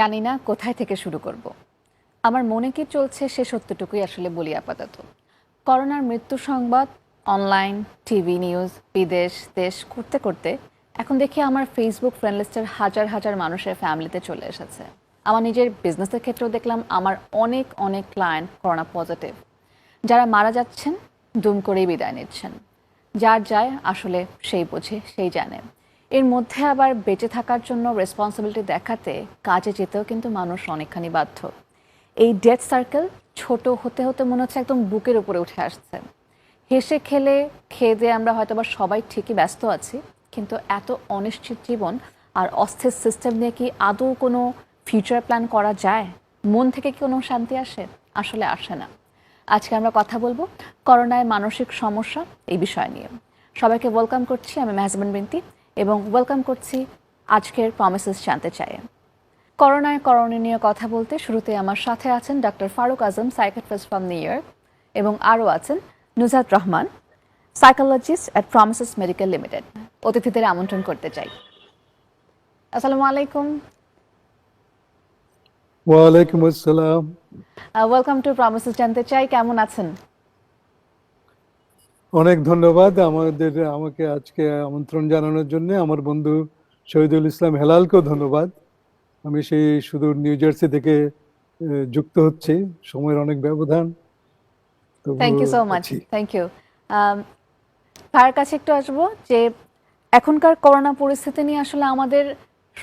জানি না কোথায় থেকে শুরু করব। আমার মনে কি চলছে সে সত্যটুকুই আসলে বলি আপাতত। করোনার মৃত্যু সংবাদ অনলাইন, টিভি নিউজ, বিদেশ, দেশ করতে করতে এখন দেখি আমার ফেসবুক ফ্রেন্ড লিস্টের হাজার হাজার মানুষের ফ্যামিলিতে চলে এসেছে। আমার নিজের বিজনেসের ক্ষেত্রেও দেখলাম আমার অনেক অনেক ক্লায়েন্ট করোনা পজিটিভ। যারা মারা যাচ্ছেন দুম করেই বিদায় নিচ্ছেন। যার যায় আসলে সেই বোঝে, সেই জানে। এর মধ্যে আবার বেঁচে থাকার জন্য রেসপন্সিবিলিটি দেখাতে কাজে যেতেও কিন্তু মানুষ অনেকখানি বাধ্য। এই ডেথ সার্কেল ছোট হতে হতে মনে হচ্ছে একদম বুকের উপরে উঠে আসছে। হেসে খেলে খেয়ে দিয়ে আমরা হয়তো বা সবাই ঠিকই ব্যস্ত আছি, কিন্তু এত অনিশ্চিত জীবন আর অস্থির সিস্টেম নিয়ে কি আদৌ কোনো ফিউচার প্ল্যান করা যায়? মন থেকে কি কোনো শান্তি আসে? আসলে আসে না। আজকে আমরা কথা বলবো করোনায় মানসিক সমস্যা এই বিষয় নিয়ে। সবাইকে ওয়েলকাম করছি, আমি মেহজাবিন বিনতি, এবং ওয়েলকাম করছি আজকের প্রমিসেস জানতে চাই। করোনায় করণীয় নিয়ে কথা বলতে শুরুতে আমার সাথে আছেন doctor Faruk Azam, psychiatrist from New York, এবং আরও আছেন Nuzhat Rahman, psychologist at Promises medical limited. অতিথিদের আমন্ত্রণ করতে চাই। আসসালামু আলাইকুম। ওয়ালাইকুম আসসালাম। ওয়েলকাম টু প্রমিসেস জানতে চাই। কেমন আছেন? অনেক ধন্যবাদ আমাকে আজকে আমন্ত্রণ জানানোর জন্য। আমার বন্ধু শহীদুল ইসলাম হেলালকেও ধন্যবাদ। আমি সেই সুদূর নিউ জার্সি থেকে যুক্ত হচ্ছি। সময়ের অনেক ব্যবধান, থ্যাংক তবুও ইউ সো মাচ। আছি। Thank you. ভাইয়ের কাছে একটু আসবো যে এখনকার করোনা পরিস্থিতি নিয়ে আসলে আমাদের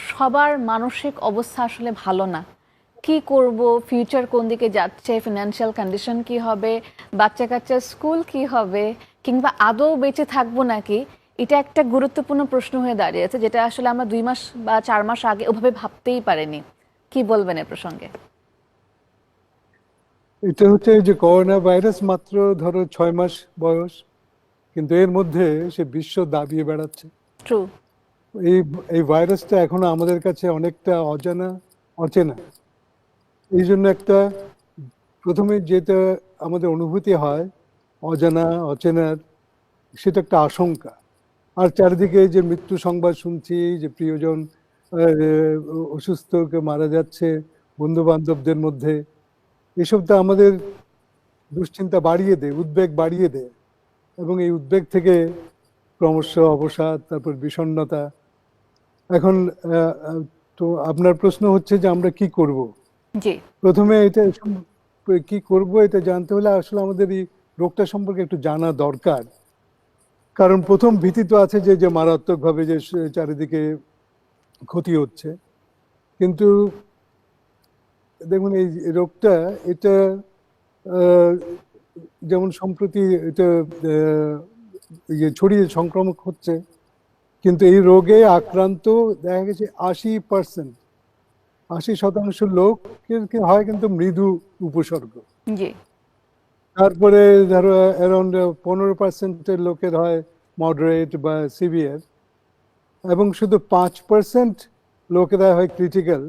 সবার মানসিক অবস্থা আসলে ভালো না। কি করব, ফিউচার কোন দিকে যাচ্ছে, ফিনান্সিয়াল কন্ডিশন কি হবে, বাচ্চা কাচ্চার স্কুল কি হবে, কিংবা আদৌ বেঁচে থাকবো নাকি, এটা একটা গুরুত্বপূর্ণ প্রশ্ন হয়ে দাঁড়িয়েছে, যেটা আসলে আমরা 2 মাস বা 4 মাস আগে ওভাবে ভাবতেই পারিনি। কি বলবেন এ প্রসঙ্গে? এটা হচ্ছে যে করোনা ভাইরাস মাত্র ধরো 6 মাস বয়স, কিন্তু এর মধ্যে সে বিশ্ব দাবিয়ে বেড়াচ্ছে। ট্রু। এই এই ভাইরাসটা এখনো আমাদের কাছে অনেকটা অচেনা। এই জন্য প্রথমে যেটা আমাদের অনুভূতি হয় অজানা অচেনার, সেটা একটা আশঙ্কা। আর চারিদিকে যে মৃত্যু সংবাদ শুনছি, যে প্রিয়জন অসুস্থ, কেউ মারা যাচ্ছে বন্ধু বান্ধবদের মধ্যে, এসব তো আমাদের দুশ্চিন্তা বাড়িয়ে দেয়, উদ্বেগ বাড়িয়ে দেয়। এবং এই উদ্বেগ থেকে ক্রমশ অবসাদ, তারপর বিষণ্ণতা। এখন তো আপনার প্রশ্ন হচ্ছে যে আমরা কি করব। জি। প্রথমে কি করব এটা জানতে হলে আসলে আমাদের এই রোগটা সম্পর্কে একটু জানা দরকার। কারণ প্রথম ভীতি তো আছে যে মারাত্মকভাবে যে চারিদিকে ক্ষতি হচ্ছে। কিন্তু দেখুন, এই রোগটা এটা যেমন সম্প্রতি এটা ছড়িয়ে সংক্রমক হচ্ছে, কিন্তু এই রোগে আক্রান্ত দেখা গেছে 80% লোক হয় কিন্তু মৃদু উপসর্গ। জি। তারপরে ধরো অ্যারাউন্ড 15% লোকের হয় মডারেট বা সিভিয়ার, এবং শুধু 5% লোকেরা হয় ক্রিটিক্যাল,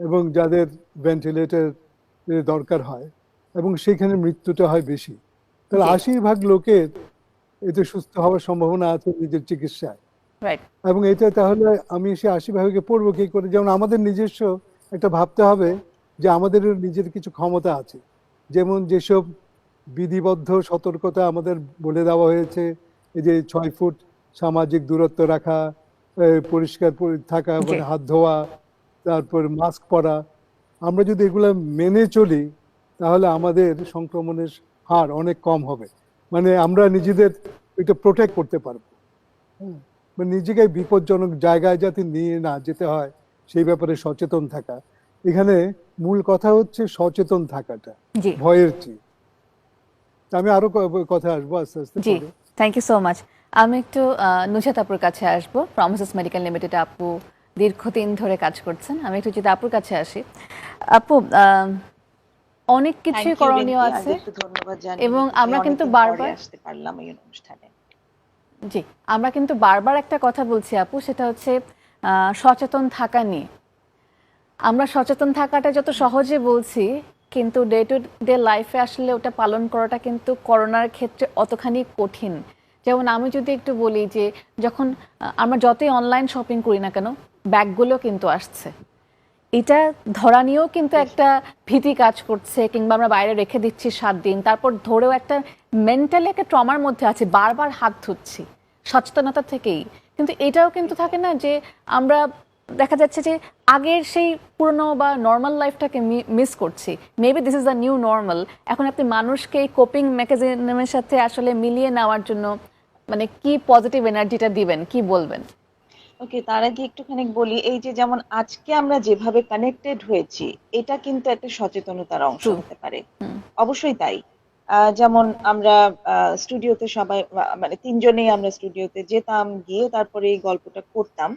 এবং যাদের ভেন্টিলেটর দরকার হয়, এবং সেখানে মৃত্যুটা হয় বেশি। তাহলে জি। 80% লোকের এতে সুস্থ হওয়ার সম্ভাবনা আছে নিজের চিকিৎসায়। রাইট। এবং এটা তাহলে আমি সে 80%কে পড়বো কি করে? যেমন আমাদের নিজস্ব একটা ভাবতে হবে যে আমাদের নিজের কিছু ক্ষমতা আছে। যেমন যেসব বিধিবদ্ধ সতর্কতা আমাদের বলে দেওয়া হয়েছে, এই যে 6 ফুট সামাজিক দূরত্ব রাখা, পরিষ্কার থাকা, জি। মানে হাত ধোয়া, তারপর মাস্ক পরা, আমরা যদি এগুলো মেনে চলি তাহলে আমাদের সংক্রমণের হার অনেক কম হবে। মানে আমরা নিজেদের এটা প্রোটেক্ট করতে পারবো। হ্যাঁ, মানে নিজেকে বিপজ্জনক জায়গায় যাতে নিয়ে না যেতে হয় সেই ব্যাপারে সচেতন থাকা। এখানে মূল কথা হচ্ছে সচেতন থাকাটা, জি। ভয়ের চেয়ে। আমি আরো কথা আসবো আস্তে আস্তে জি। পরে। Thank you so much. আমি একটু নুজাত আপুর কাছে আসবো। প্রমিসেস মেডিকেল লিমিটেড আপু দীর্ঘদিন ধরে কাজ করছেন। আমি একটু যদি আপুর কাছে আসি। আপু, অনেক কিছুই থ্যাংক ইউ করণীয় রিন্কি, আছে, আগে একটু ধন্যবাদ জানিয়ে এবং নিতে চাই, আমরা কিন্তু অনেকদিন পরে বারবার আসতে পারলাম এই অনুষ্ঠানে। জি, আমরা কিন্তু বারবার একটা কথা বলছি আপু, সেটা হচ্ছে সচেতন থাকা নিয়ে। আমরা সচেতন থাকাটা যত সহজে বলছি, কিন্তু ডে টু ডে লাইফে আসলে ওটা পালন করাটা কিন্তু করোনার ক্ষেত্রে অতখানি কঠিন। যেমন আমি যদি একটু বলি যে যখন আমরা যতই অনলাইন শপিং করি না কেন, ব্যাগগুলো কিন্তু আসছে। এটা ধরা নিয়েও কিন্তু একটা ভীতি কাজ করছে, কিংবা আমরা বাইরে রেখে দিচ্ছি 7 দিন, তারপর ধরেও একটা মেন্টালি একটা ট্রমার মধ্যে আছে, বারবার হাত ধুচ্ছি সচেতনতা থেকেই। কিন্তু এটাও কিন্তু থাকে না যে আমরা দেখা যাচ্ছে যে আগের সেই পুরনো বা নর্মাল লাইফটাকে মিস করছি। Maybe this is the new normal. এখন আপনি মানুষকে এই কোপিং মেকানিজমের সাথে আসলে মিলিয়ে নেওয়ার জন্য মানে কি পজিটিভ এনার্জিটা দিবেন, কি বলবেন? ওকে, তার আগে একটুখানি বলি, এই যে যেমন আজকে আমরা যেভাবে কানেক্টেড হয়েছি, এটা কিন্তু একটা সচেতনতার অংশ ট্রু। হতে পারে। অবশ্যই তাই। যেমন আমরা স্টুডিওতে সবাই মানে তিনজনেই আমরা স্টুডিওতে যেতাম, গিয়ে তারপরে এই গল্পটা করতাম।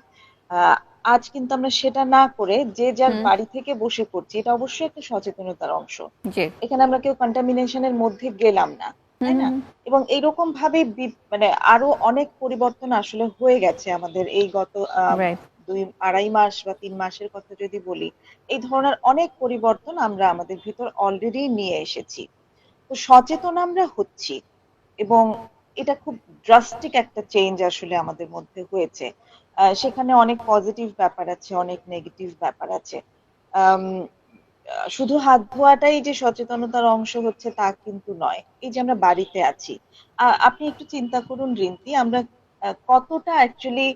আহ, আজ কিন্তু আমরা সেটা না করে যে যার হুম। বাড়ি থেকে বসে করছি, এটা অবশ্যই একটা সচেতনতার অংশ। জি। এখানে আমরা কেউ কন্টামিনেশনের মধ্যে গেলাম না, হুম তাই না? হুম এবং এইরকম ভাবে মানে আরো অনেক পরিবর্তন আসলে হয়ে গেছে আমাদের এই গত রাইট। 2-2.5 মাস বা 3 মাসের কথা যদি বলি। এই ধরনের অনেক পরিবর্তন আমরা আমাদের ভিতর অলরেডি নিয়ে এসেছি। তো সচেতন আমরা হচ্ছি, এবং এটা খুব ড্রাস্টিক একটা চেঞ্জ আসলে আমাদের মধ্যে হয়েছে। সেখানে অনেক পজিটিভ ব্যাপার আছে, অনেক নেগেটিভ ব্যাপার আছে। আম, শুধু হাত ধোয়াটাই যে সচেতনতার অংশ হচ্ছে তা কিন্তু নয়। এই যে আমরা বাড়িতে আছি, আপনি একটু চিন্তা করুন রিন্তি, আমরা কতটা অ্যাকচুয়ালি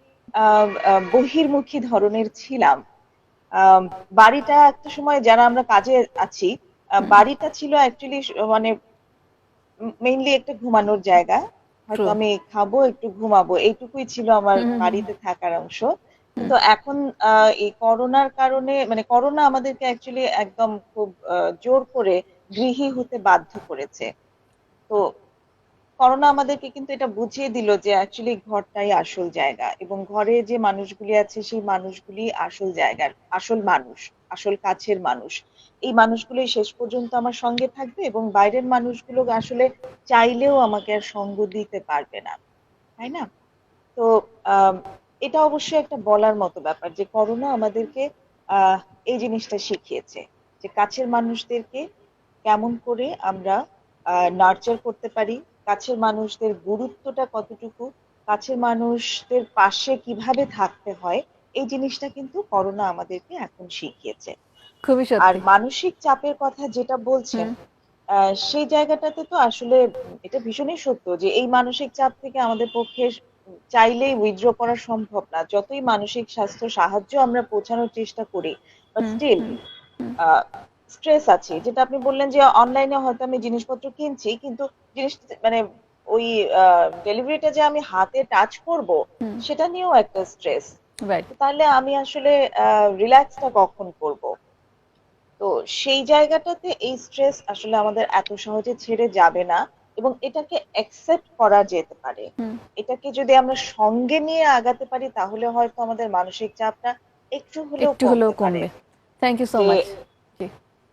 বহির্মুখী ধরনের ছিলাম। আম, বাড়িটা একটা সময় যারা আমরা কাজে আছি, বাড়িটা ছিল অ্যাকচুয়ালি মানে মেইনলি একটা ঘুমানোর জায়গা। ট্রু। হয়তো আমি খাবো, একটু ঘুমাবো, এইটুকুই ছিল আমার হুম হুম হুম বাড়িতে থাকার অংশ। হুম। কিন্তু এখন এই করোনার কারণে, মানে করোনা আমাদেরকে অ্যাকচুয়ালি একদম খুব জোর করে গৃহী হতে বাধ্য করেছে। তো করোনা আমাদেরকে কিন্তু এটা বুঝিয়ে দিল যে অ্যাকচুয়ালি ঘরটাই আসল জায়গা, এবং ঘরে যে মানুষগুলি আছে সেই মানুষগুলি আসল জায়গার আসল মানুষ, আসল কাছের মানুষ। এই মানুষগুলো শেষ পর্যন্ত আমার সঙ্গে থাকবে, এবং বাইরের মানুষগুলো আসলে চাইলেও আমাকে আর সঙ্গ দিতে পারবে না, তাই না? তো আম, এটা অবশ্যই একটা বলার মতো ব্যাপার যে করোনা আমাদেরকে আহ এই জিনিসটা শিখিয়েছে যে কাছের মানুষদেরকে কেমন করে আমরা নার্চার করতে পারি, কাছের মানুষদের গুরুত্বটা কতটুকু, কাছের মানুষদের পাশে কিভাবে থাকতে হয়। এই জিনিসটা কিন্তু করোনা আমাদেরকে এখন শিখিয়েছে। খুবই আর সত্যি। মানসিক চাপের কথা যেটা বলছেন, হুম সেই জায়গাটাতে তো আসলে এটা ভীষণই সত্য যে এই মানসিক চাপ থেকে আমাদের পক্ষে চাইলেই উইথড্র করা সম্ভব না, যতই মানসিক স্বাস্থ্য সাহায্য আমরা পৌঁছানোর চেষ্টা করি। But hmm still hmm hmm stress আছে, যেটা আপনি বললেন যে অনলাইনে হয়তো আমি জিনিসপত্র কিনছি, কিন্তু জিনিস মানে ওই ডেলিভারিটা যে আমি হাতে টাচ করব, হুম। সেটা নিয়েও একটা স্ট্রেস। রাইট। তাহলে আমি আসলে রিল্যাক্সটা কখন করব? তো সেই জায়গাটাতে এই স্ট্রেস আসলে আমাদের এত সহজে ছেড়ে যাবে না, এবং এটাকে অ্যাকসেপ্ট করা যেতে পারে। হুম। এটাকে যদি আমরা সঙ্গে নিয়ে আগাতে পারি, তাহলে হয়তো আমাদের মানসিক চাপটা একটু হলেও একটু হলেও কমতে পারে। কমবে। থ্যাংক ইউ সো যে much. G.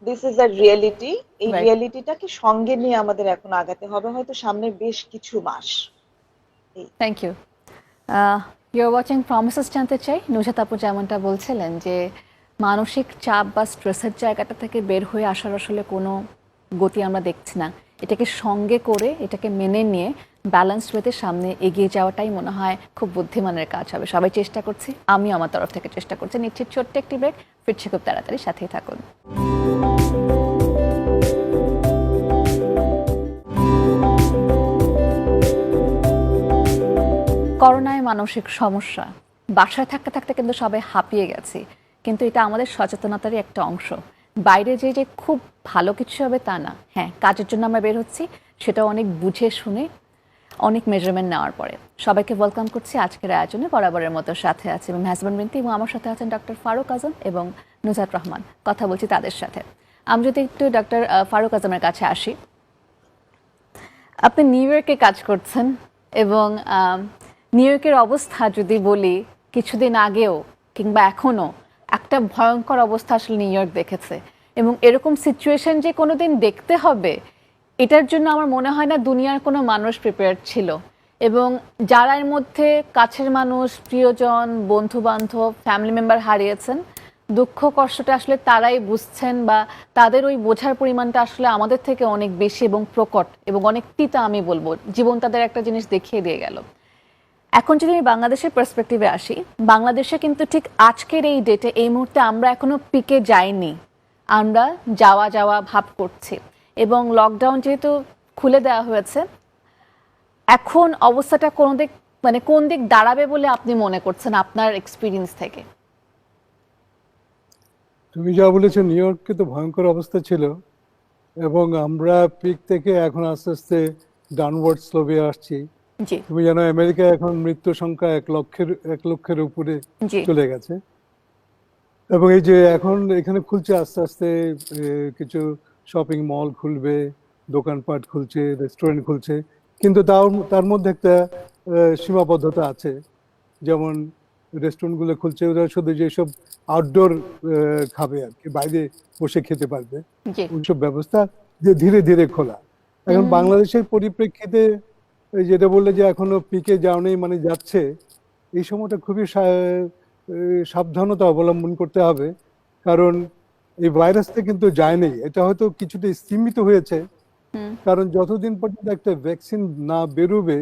This is a reality, এই রাইট। রিয়েলিটিটাকে সঙ্গে নিয়ে আমাদের এখন আগাতে হবে, হয়তো সামনে বেশ কিছু মাস। এই thank you. Your watching promises জানতে চাই। নুজাত আপু যেমনটা বলছিলেন যে মানসিক চাপ বা স্ট্রেসের জায়গাটা থেকে বের হয়ে আসার আসলে কোনো গতি আমরা দেখছি না। এটাকে সঙ্গে করে, এটাকে মেনে নিয়ে ব্যালেন্সড ওয়েতে সামনে এগিয়ে যাওয়াটাই মনে হয় খুব বুদ্ধিমানের কাজ হবে। সবাই চেষ্টা করছি, আমি আমার তরফ থেকে চেষ্টা করছি। নিচ্ছি ছোট্ট একটি ব্রেক, ফিরছি খুব তাড়াতাড়ি, সাথেই থাকুন। করোনায় মানসিক সমস্যা, বাসায় থাকতে থাকতে কিন্তু সবাই হাঁপিয়ে গেছি, কিন্তু এটা আমাদের সচেতনতারই একটা অংশ। বাইরে যে যে খুব ভালো কিছু হবে তা না। হ্যাঁ, কাজের জন্য আমরা বের হচ্ছি, সেটা অনেক বুঝে শুনে, অনেক মেজারমেন্ট নেওয়ার পরে। সবাইকে ওয়েলকাম করছি আজকের আয়োজনে। বরাবরের মতো সাথে আছে এবং হাসব্যান্ড বিনতি, এবং আমার সাথে আছেন ডক্টর ফারুক আজম এবং নুজাত রহমান। কথা বলছি তাদের সাথে। আমি যদি একটু ডক্টর ফারুক আজমের কাছে আসি, আপনি নিউ ইয়র্কে কাজ করছেন, এবং নিউ ইয়র্কের অবস্থা যদি বলি, কিছুদিন আগেও কিংবা এখনও একটা ভয়ঙ্কর অবস্থা আসলে নিউ ইয়র্ক দেখেছে। এবং এরকম সিচুয়েশন যে কোনোদিন দেখতে হবে, এটার জন্য আমার মনে হয় না দুনিয়ার কোনো মানুষ প্রিপেয়ার ছিল। এবং যারা এর মধ্যে কাছের মানুষ, প্রিয়জন, বন্ধু বান্ধব, ফ্যামিলি মেম্বার হারিয়েছেন, দুঃখ কষ্টটা আসলে তারাই বুঝছেন, বা তাদের ওই বোঝার পরিমাণটা আসলে আমাদের থেকে অনেক বেশি এবং প্রকট এবং অনেক তিতা। আমি বলবো জীবন তাদের একটা জিনিস দেখিয়ে দিয়ে গেল। এখন যদি আমি বাংলাদেশের পার্সপেক্টিভে আসি, বাংলাদেশে কিন্তু ঠিক আজকের এই ডেটে এই মুহূর্তে আমরা এখনো পিকে যাইনি, আমরা যাওয়া যাওয়া ভাব করছি। এবং লকডাউন যেহেতু খুলে দেওয়া হয়েছে, এখন অবস্থাটা কোন দিক দাঁড়াবে বলে আপনি মনে করছেন আপনার এক্সপিরিয়েন্স থেকে? তুমি যা বলেছো, নিউ ইয়র্কে তো ভয়ঙ্কর অবস্থা ছিল, এবং আমরা পিক থেকে এখন আস্তে আস্তে ডাউনওয়ার্ড স্লোপে আসছি। জি তুমি জানো আমেরিকায় এখন মৃত্যু সংখ্যা 1 লক্ষের উপরে জি চলে গেছে। এবং এই যে এখন এখানে খুলছে আস্তে আস্তে, কিছু শপিং মল খুলবে, দোকানপাট খুলছে, রেস্টুরেন্ট খুলছে, কিন্তু তার মধ্যে একটা সীমাবদ্ধতা আছে। যেমন রেস্টুরেন্ট গুলো খুলছে, ওরা শুধু যেসব আউটডোর খাবে আর কি, বাইরে বসে খেতে পারবে, জি ওইসব ব্যবস্থা যে ধীরে ধীরে খোলা। এখন বাংলাদেশের পরিপ্রেক্ষিতে এই যেটা বললে যে এখনো পিকে যাওনি মানে যাচ্ছে, এই সময়টা খুবই সাবধানতা অবলম্বন করতে হবে। কারণ এই ভাইরাসটা কিন্তু যায়নি, এটা হয়তো কিছুটা সীমিত হয়েছে। কারণ যতদিন পর্যন্ত একটা ভ্যাকসিন না বেরোবে,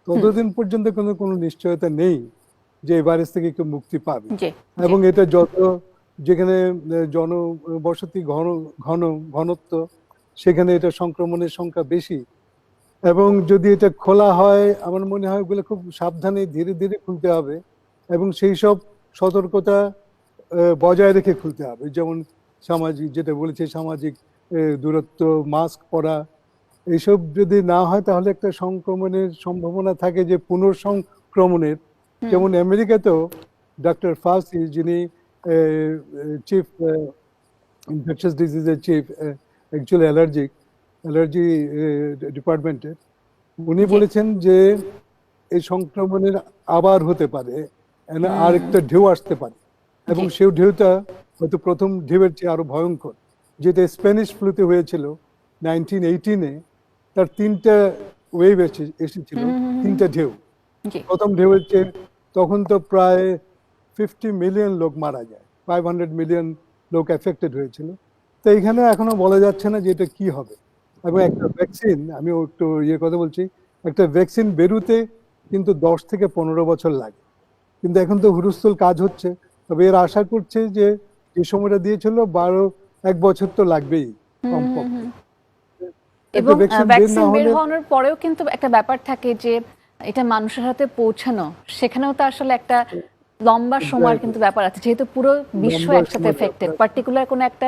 ততদিন পর্যন্ত কোনো নিশ্চয়তা নেই যে এই ভাইরাস থেকে কেউ মুক্তি পাবে। জি এবং এটা যেখানে জনবসতি ঘনত্ব, সেখানে এটা সংক্রমণের সংখ্যা বেশি। এবং যদি এটা খোলা হয়, আমার মনে হয় ওগুলো খুব সাবধানে ধীরে ধীরে খুলতে হবে, এবং সেই সব সতর্কতা বজায় রেখে খুলতে হবে। যেমন যেটা বলেছে সামাজিক দূরত্ব, মাস্ক পরা, এইসব যদি না হয় তাহলে একটা সংক্রমণের সম্ভাবনা থাকে, যে পুনঃসংক্রমণের। যেমন আমেরিকাতেও ডক্টর ফাউসি, যিনি চিফ ইনফেকশাস ডিজিজের চিফ, অ্যাকচুয়ালি অ্যালার্জি ডিপার্টমেন্টের, উনি জি বলেছেন যে এই সংক্রমণের আবার হতে পারে, আর একটা ঢেউ আসতে পারে, এবং জি সেই ঢেউটা হয়তো প্রথম ঢেউয়ের চেয়ে আরো ভয়ঙ্কর। যেটা স্প্যানিশ ফ্লুতে হয়েছিল 1918-এ, তার 3টা ওয়েভ এসেছিল, 3টা ঢেউ। জি প্রথম ঢেউয়ের চেয়ে তখন তো প্রায় 50 মিলিয়ন লোক মারা যায়, 500 মিলিয়ন লোক এফেক্টেড হয়েছিল। তো এইখানে এখনো বলা যাচ্ছে না যে এটা কি হবে। এবং একটা ভ্যাকসিন, আমি একটু কথা বলছি, একটা ভ্যাকসিন বেরোতে কিন্তু 10 থেকে 15 বছর লাগে। কিন্তু এখন তো হুড়স্থুল কাজ হচ্ছে। তবে এর আশা করছে যে যে সময়টা দিয়েছিল 1 বছর তো লাগবেই কমপক্ষে। একটা এবং ভ্যাকসিন বের না ভ্যাকসিন বের হলে হওয়ার পরেও কিন্তু একটা ব্যাপার থাকে যে এটা মানুষের হাতে পৌঁছানো, সেখানেও তো আসলে একটা লম্বা সময়ের কিন্তু ব্যাপার আছে, যেহেতু পুরো বিশ্ব লম্বা একসাথে সময় এফেক্টেড, দরকার। পার্টিকুলার কোনো একটা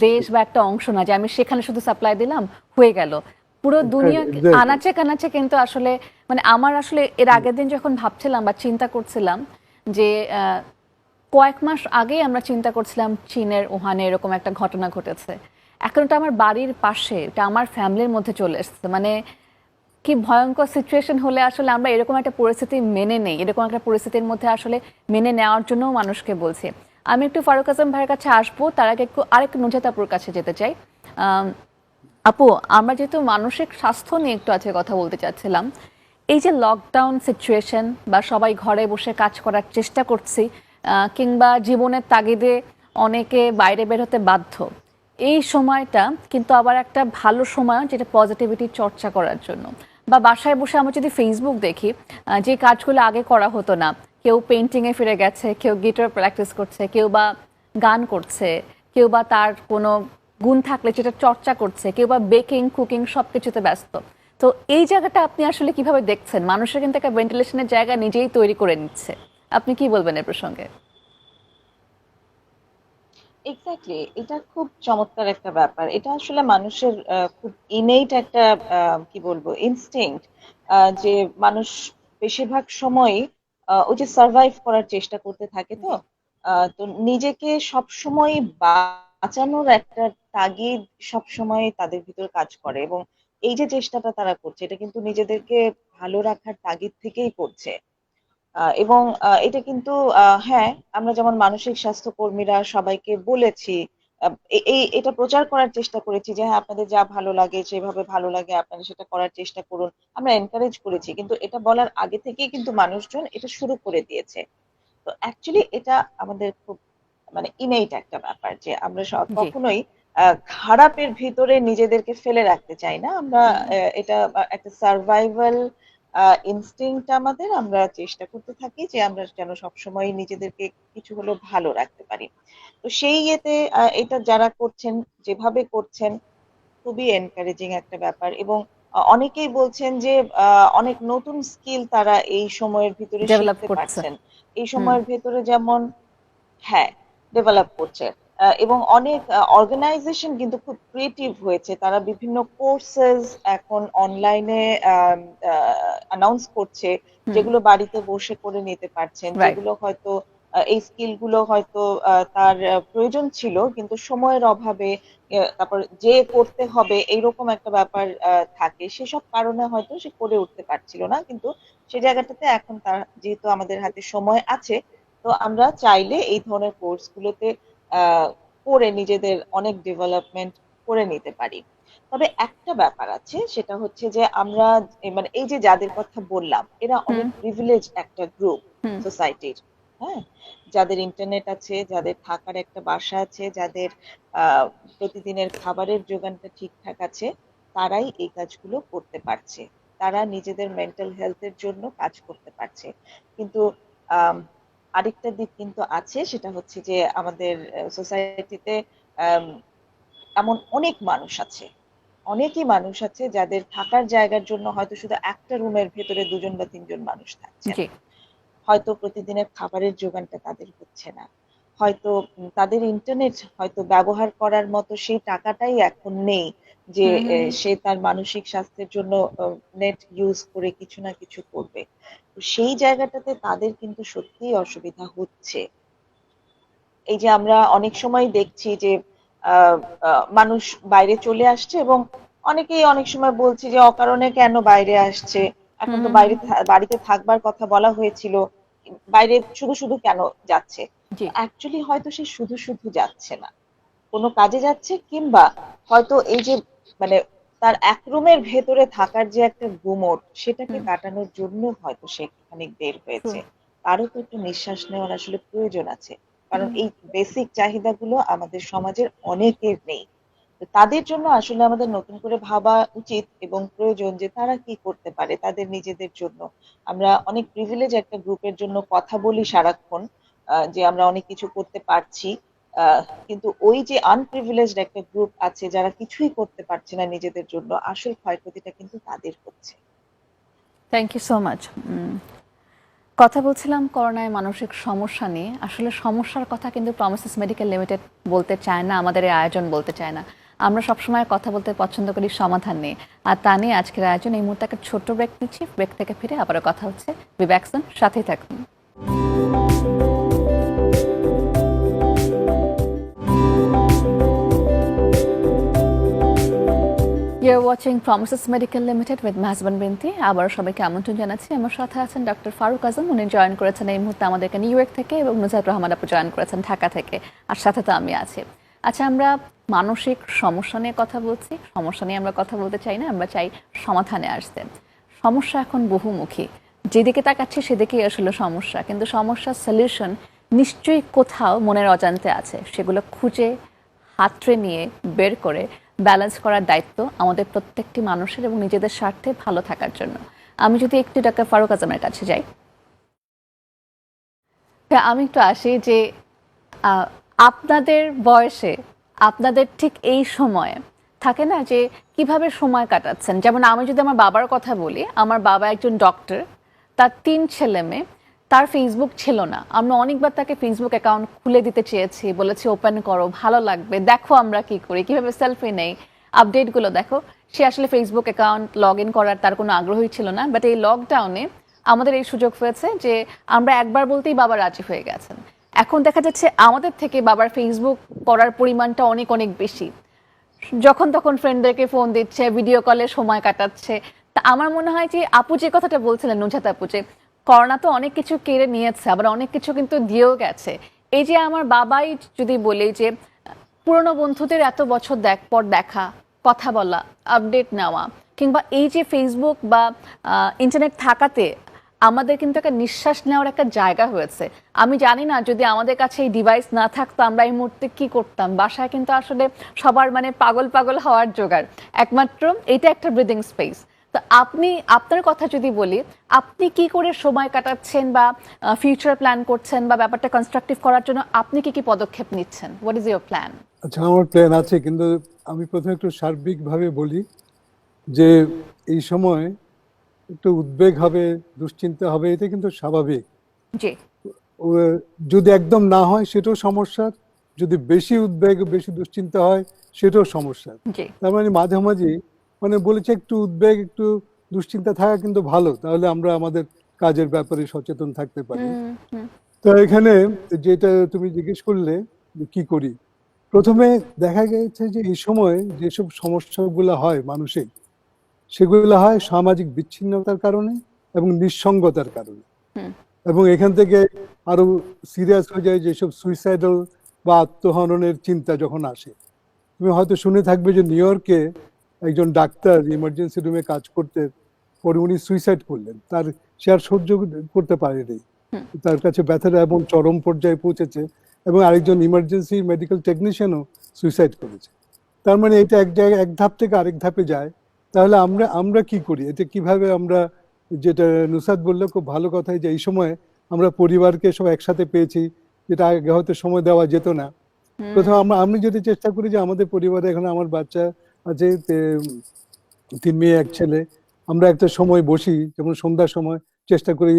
দেশ নিশ্চয়ই, বা একটা অংশ না যে আমি সেখানে শুধু সাপ্লাই দিলাম হয়ে গেল। পুরো দুনিয়া এক্স্যাক্টলি। আনাচে কানাচে কিন্তু আসলে, মানে আমার আসলে এর আগের দিন যখন ভাবছিলাম বা চিন্তা করছিলাম যে কয়েক মাস আগেই আমরা চিন্তা করছিলাম চীনের উহানে এরকম একটা ঘটনা ঘটেছে, এখন এটা আমার বাড়ির পাশে, এটা আমার ফ্যামিলির মধ্যে চলে এসেছে। মানে কি ভয়ঙ্কর সিচুয়েশন হলে আসলে আমরা এরকম একটা পরিস্থিতি মেনে নেই, এরকম একটা পরিস্থিতির মধ্যে আসলে মেনে নেওয়ার জন্য মানুষকে বলছি। আমি একটু ফারুক আজম ভাইয়ের কাছে আসবো, তার আগে আরেকটু নুজাত আপুর কাছে যেতে চাই। আপু, আমরা যেহেতু মানসিক স্বাস্থ্য নিয়ে একটু আজকে কথা বলতে চাচ্ছিলাম, এই যে লকডাউন সিচুয়েশন বা সবাই ঘরে বসে কাজ করার চেষ্টা করছি, কিংবা জীবনের তাগিদে অনেকে বাইরে বের হতে বাধ্য, এই সময়টা কিন্তু আবার একটা ভালো সময় যেটা পজিটিভিটি চর্চা করার জন্য। বা বাসায় বসে আমরা যদি ফেসবুক দেখি, যে কাজগুলো আগে করা হতো না, কেউ পেন্টিংয়ে ফিরে গেছে, কেউ গিটার প্র্যাকটিস করছে, কেউ বা গান করছে, কেউ বা তার কোনো গুণ থাকলে যেটা চর্চা করছে, কেউ বা বেকিং কুকিং সবকিছুতে ব্যস্ত। তো এই জায়গাটা আপনি আসলে কিভাবে দেখছেন? মানুষের কিন্তু একটা ভেন্টিলেশনের জায়গা নিজেই তৈরি করে নিচ্ছে, আপনি কি বলবেন এর প্রসঙ্গে? এক্স্যাক্টলি, এটা খুব চমৎকার একটা ব্যাপার। এটা আসলে মানুষের খুব ইনেট একটা কি বলবো ইনস্টিংক্ট, যে মানুষ বেশিরভাগ সময়ই ওই যে সার্ভাইভ করার চেষ্টা করতে থাকে। তো জি তো নিজেকে সব সময় বাঁচানোর একটা তাগিদ সব সময় তাদের ভিতর কাজ করে, এবং এই যে চেষ্টাটা তারা করছে এটা কিন্তু নিজেদেরকে ভালো রাখার তাগিদ থেকেই করছে। এবং এটা কিন্তু হ্যাঁ, আমরা যেমন মানসিক স্বাস্থ্য কর্মীরা সবাইকে বলেছি, এটা প্রচার করার চেষ্টা করেছি যে হ্যাঁ, আপনাদের যা ভালো লাগে, যেভাবে ভালো লাগে আপনারা সেটা করার চেষ্টা করুন, আমরা এনকারেজ করেছি। কিন্তু এটা বলার আগে থেকেই কিন্তু মানুষজন এটা শুরু করে দিয়েছে। তো অ্যাকচুয়ালি এটা আমাদের খুব মানে ইনেট একটা ব্যাপার যে আমরা জি কখনোই খারাপের ভিতরে নিজেদেরকে ফেলে রাখতে চাই না। আমরা এটা একটা সার্ভাইভাল ইনস্টিংক্ট আমাদের, আমরা চেষ্টা করতে থাকি যে আমরা যেন সবসময় নিজেদেরকে কিছু হলেও ভালো রাখতে পারি। তো সেই ইয়েতে এটা যারা করছেন, যেভাবে করছেন, খুবই এনকারেজিং একটা ব্যাপার। এবং অনেকেই বলছেন যে অনেক নতুন স্কিল তারা এই সময়ের ভিতরে ডেভেলপ শিখতে করছে। পারছেন। এই হুম। সময়ের ভেতরে যেমন, হ্যাঁ, ডেভেলপ করছে। এবং অনেক অর্গানাইজেশন কিন্তু খুব ক্রিয়েটিভ হয়েছে। তারা বিভিন্ন কোর্সেস এখন অনলাইনে অ্যানাউন্স করছে, হুম। যেগুলো বাড়িতে বসে করে নিতে পারছেন। রাইট। যেগুলো হয়তো এই স্কিল গুলো হয়তো তার প্রয়োজন ছিল, কিন্তু সময়ের অভাবে তারপর যে করতে হবে এইরকম একটা ব্যাপার থাকে। সেসব কারণে হয়তো সে করে উঠতে পারছিল না। কিন্তু সে জায়গাটাতে এখন তার যেহেতু আমাদের হাতে সময় আছে, তো আমরা চাইলে এই ধরনের কোর্স গুলোতে আহ, করে নিজেদের অনেক ডেভেলপমেন্ট করে নিতে পারি। তবে একটা ব্যাপার আছে, সেটা হচ্ছে যে আমরা মানে এই যে যাদের কথা বললাম, এরা হুম। অনেক প্রিভিলেজ একটা গ্রুপ হুম। সোসাইটির। হ্যাঁ, যাদের ইন্টারনেট আছে, যাদের থাকার একটা বাসা আছে, যাদের প্রতিদিনের খাবারের যোগানটা ঠিকঠাক আছে, তারাই এই কাজগুলো করতে পারছে। তারা নিজেদের মেন্টাল হেলথের জন্য কাজ করতে পারছে। কিন্তু আম, আরেকটা দিক কিন্তু আছে, সেটা হচ্ছে যে আমাদের সোসাইটিতে এমন অনেক মানুষ আছে, অনেকই মানুষ আছে যাদের থাকার জায়গার জন্য হয়তো শুধু একটা রুমের ভেতরে দুজন বা তিনজন মানুষ থাকছেন। জি। হয়তো প্রতিদিনের খাবারের যোগানটা তাদের হচ্ছে না, হয়তো তাদের ইন্টারনেট হয়তো ব্যবহার করার মতো সেই টাকাটাই এখন নেই যে হুম। হুম। সে তার মানসিক স্বাস্থ্যের জন্য নেট ইউজ করে কিছু না কিছু করবে। তো সেই জায়গাটাতে তাদের কিন্তু সত্যিই অসুবিধা হচ্ছে। এই যে আমরা অনেক সময় দেখছি যে আহ, মানুষ বাইরে চলে আসছে, এবং অনেকেই অনেক সময় বলছে যে অকারণে কেন বাইরে আসছে, এখন হুম। তো হুম। হুম। বাড়িতে থাকবার কথা বলা হয়েছিল, বাইরে শুধু শুধু কেন যাচ্ছে। জি। অ্যাকচুয়ালি হয়তো সে শুধু শুধু যাচ্ছে না, কোনো কাজে যাচ্ছে, কিংবা হয়তো এই যে মানে তার এক রুমের ভেতরে থাকার যে একটা গুমট, সেটাকে হুম। কাটানোর জন্য হয়তো সে খানিক বের ট্রু। হয়েছে। তারও তো একটু নিঃশ্বাস নেওয়ার আসলে প্রয়োজন আছে, কারণ হুম। এই বেসিক চাহিদাগুলো আমাদের সমাজের অনেকের নেই। তো তাদের জন্য আসলে আমাদের নতুন করে ভাবা উচিত এবং প্রয়োজন যে তারা কি করতে পারে তাদের নিজেদের জন্য। আমরা অনেক প্রিভিলেজ একটা গ্রুপের জন্য কথা বলি সারাক্ষণ, যে আমরা অনেক কিছু করতে পারছি, কিন্তু ওই যে আনপ্রিভিলেজড একটা গ্রুপ আছে যারা কিছুই করতে পারছে না নিজেদের জন্য, আসল ক্ষয়ক্ষতিটা কিন্তু তাদের হচ্ছে। Thank you so much. কথা বলছিলাম করোনায় মানসিক সমস্যা নিয়ে। আসলে সমস্যার কথা কিন্তু প্রমিসেস মেডিকেল লিমিটেড বলতে চায় না, আমাদের এই আয়োজন বলতে চায় না। আমরা সবসময় কথা বলতে পছন্দ করি সমাধান নিয়ে। আর তা নিয়ে আজকের আয়োজন। এই মুহূর্তে একটা ছোট্ট ব্রেক নিচ্ছি, ব্রেক থেকে ফিরে আবারও কথা হচ্ছে। বি ব্যাক সুন, সাথেই থাকুন। You're watching Promises medical limited with Mahjabin Binti. আবারও সবাইকে আমন্ত্রণ জানাচ্ছি। আমার সাথে আছেন ডক্টর ফারুক আজম, উনি জয়েন করেছেন এই মুহূর্তে আমাদেরকে নিউ ইয়র্ক থেকে, এবং নুজাত রহমান আপু জয়েন করেছেন ঢাকা থেকে। আর সাথে তো আমি আছি। আচ্ছা, আমরা মানসিক সমস্যা নিয়ে কথা বলছি। সমস্যা নিয়ে আমরা কথা বলতে চাই না, আমরা চাই সমাধানে আসতে। সমস্যা এখন বহুমুখী, যেদিকে তাকাচ্ছি সেদিকেই আসলে সমস্যা, কিন্তু সমস্যার সলিউশন নিশ্চয়ই কোথাও মনের অজান্তে আছে। সেগুলো খুঁজে হাতড়ে নিয়ে বের করে ব্যালেন্স করার দায়িত্ব আমাদের প্রত্যেকটি মানুষের, এবং নিজেদের স্বার্থে ভালো থাকার জন্য। আমি যদি একটু ডক্টর ফারুক আজমের কাছে যাই, তা আমি একটু আসি যে আহ, আপনাদের বয়সে, আপনাদের ঠিক এই সময়ে থাকে না যে কিভাবে সময় কাটাচ্ছেন। যেমন আমি যদি আমার বাবার কথা বলি, আমার বাবা একজন ডক্টর, তার 3 ছেলে মেয়ে। তার ফেসবুক ছিল না। আমরা অনেকবার তাকে ফেসবুক অ্যাকাউন্ট খুলে দিতে চেয়েছি, বলেছি ওপেন করো, ভালো লাগবে, দেখো আমরা কি করি, কিভাবে সেলফি নেই, আপডেটগুলো দেখো। সে আসলে ফেসবুক অ্যাকাউন্ট লগ ইন করার তার কোনো আগ্রহই ছিল না। বাট এই লকডাউনে আমাদের এই সুযোগ হয়েছে যে আমরা একবার বলতেই বাবা রাজি হয়ে গেছেন। এখন দেখা যাচ্ছে আমাদের থেকে বাবার ফেসবুক করার পরিমাণটা অনেক অনেক বেশি। যখন তখন ফ্রেন্ডদেরকে ফোন দিচ্ছে, ভিডিও কলে সময় কাটাচ্ছে। তা আমার মনে হয় যে আপু যে কথাটা বলছিলেন, নুজাত আপু, যে করোনা তো অনেক কিছু কেড়ে নিয়েছে, আবার অনেক কিছু কিন্তু দিয়েও গেছে। এই যে আমার বাবাই যদি বলি যে পুরনো বন্ধুদের এত বছর পর দেখা, কথা বলা, আপডেট নেওয়া, কিংবা এই যে ফেসবুক বা ইন্টারনেট থাকাতে আমাদের কিন্তু একটা নিঃশ্বাস নেওয়ার একটা জায়গা হয়েছে। আমি জানি না যদি আমাদের কাছে এই ডিভাইস না থাকতো আমরা এই মুহূর্তে কি করতাম। বাসায় কিন্তু আসলে সবার মানে পাগল পাগল হওয়ার জোগাড়, একমাত্র এটা একটা ব্রিদিং স্পেস। তো আপনি আপনার কথা যদি বলি, আপনি কি করে সময় কাটাচ্ছেন বা ফিউচার প্ল্যান করছেন বা ব্যাপারটা কনস্ট্রাকটিভ করার জন্য আপনি কি কি পদক্ষেপ নিচ্ছেন? What is your plan? আচ্ছা, আমার প্ল্যান আছে, কিন্তু আমি প্রথমে একটু সার্বিকভাবে বলি যে এই সময় একটু উদ্বেগ হবে, দুশ্চিন্তা হবে, এটা কিন্তু স্বাভাবিক। জি। যদি একদম না হয় সেটাও সমস্যা, যদি বেশি উদ্বেগ বেশি দুশ্চিন্তা হয় সেটাও সমস্যা। জি। তার মানে মাঝামাঝি, মানে বলেছে একটু উদ্বেগ একটু দুশ্চিন্তা থাকা কিন্তু ভালো, তাহলে আমরা আমাদের কাজের ব্যাপারে সচেতন থাকতে পারি। হুম হুম। তো এখানে যেটা তুমি জিজ্ঞেস করলে যে কি করি, প্রথমে দেখা গেছে যে এই সময় যেসব সমস্যাগুলো হয় মানুষের, সেগুলো হয় সামাজিক বিচ্ছিন্নতার কারণে এবং নিঃসঙ্গতার কারণে। হুম। এবং এখান থেকে আরো সিরিয়াস হয়ে যায় যেসব সুইসাইডাল বা আত্মহননের চিন্তা যখন আসে। তুমি হয়তো শুনে থাকবে যে নিউ ইয়র্কে একজন ডাক্তার ইমার্জেন্সি রুমে কাজ করতে, পরে উনি সুইসাইড করলেন। সে আর সহ্য করতে পারেনি, হুম। তার কাছে ব্যথাটা এমন চরম পর্যায়ে পৌঁছেছে। এবং আরেকজন ইমার্জেন্সি মেডিকেল টেকনিশিয়ানও সুইসাইড করেছে। তার মানে এটা এক জায়গায় এক ধাপ থেকে আরেক ধাপে যায়। তাহলে আমরা আমরা কি করি, এটা কিভাবে আমরা, যেটা নুসাদ বললো খুব ভালো কথাই, যে এই সময় আমরা পরিবারকে সব একসাথে পেয়েছি, যেটা আগে হয়তো সময় দেওয়া যেত না। প্রথমে আমি যদি চেষ্টা করি যে আমাদের পরিবারে, এখন আমার বাচ্চা আছে 3 মেয়ে 1 ছেলে, আমরা একটা সময় বসি, যেমন সন্ধ্যার সময় চেষ্টা করি